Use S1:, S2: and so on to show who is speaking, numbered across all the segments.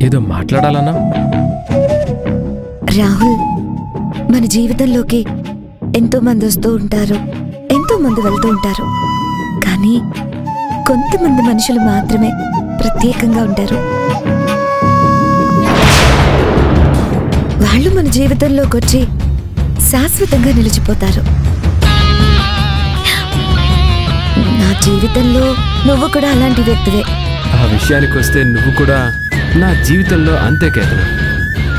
S1: ఏదో మాట్లాడాలన్నా?
S2: రాహుల్, మన జీవితంలోకి ఎంతో మంది వస్తూ ఉంటారు, ఎంతో మంది వెళ్తూ ఉంటారు. కానీ కొంతమంది మనుషులు మాత్రమే ప్రత్యేకంగా ఉంటారు. వాళ్ళు మన జీవితంలోకి వచ్చి శాశ్వతంగా నిలిచిపోతారు. నా జీవితంలో నువ్వు కూడా అలాంటి వ్యక్తివే.
S1: ఆ విషయానికి వస్తే నువ్వు కూడా నా జీవితంలో అంతే కేతన.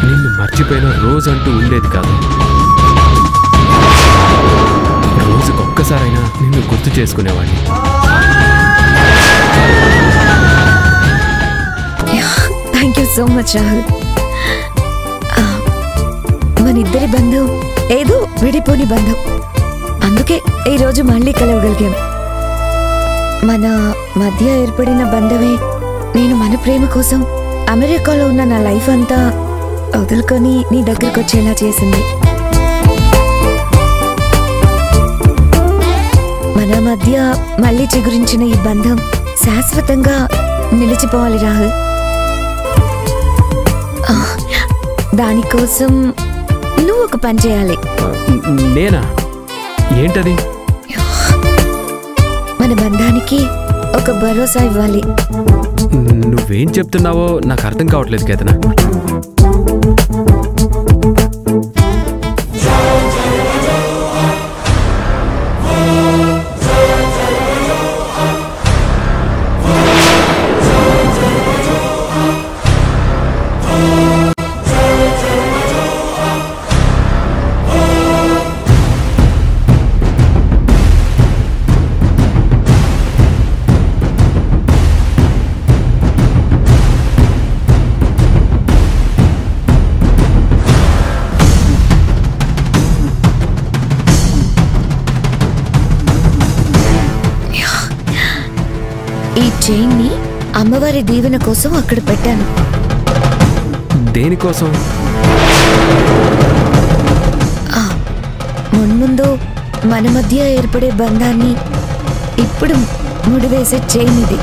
S1: నిన్ను మర్చిపోయిన రోజంటూ ఉండేది కాదు. రోజుకొక్కసారైనా నిన్ను గుర్తు చేసుకునేవాడిని.
S2: Thank you so much Rahul. మన ఇద్దరి బంధం ఏదో విడిపోని బంధం. అందుకే ఈరోజు మళ్ళీ కలవగలిగాం. మన మధ్య ఏర్పడిన బంధమే నేను మన ప్రేమ కోసం అమెరికాలో ఉన్న నా లైఫ్ అంతా వదులుకొని నీ దగ్గరకు వచ్చేలా చేసింది. మన మధ్య మళ్ళీ చిగురించిన ఈ బంధం శాశ్వతంగా నిలిచిపోవాలి రాహుల్. దానికోసం నువ్వు ఒక పని చేయాలి.
S1: నేనా? ఏంటది?
S2: మన బంధానికి ఒక భరోసా ఇవ్వాలి.
S1: నువ్వేం చెప్తున్నావో నాకు అర్థం కావట్లేదు కేతన.
S2: ఈ చైన్ ని అమ్మవారి దీవెన కోసం అక్కడ పెట్టాను.
S1: దేనికోసం?
S2: మున్ముందు మన మధ్య ఏర్పడే బంధాన్ని ఇప్పుడు ముడివేసే చైన్ ఇది.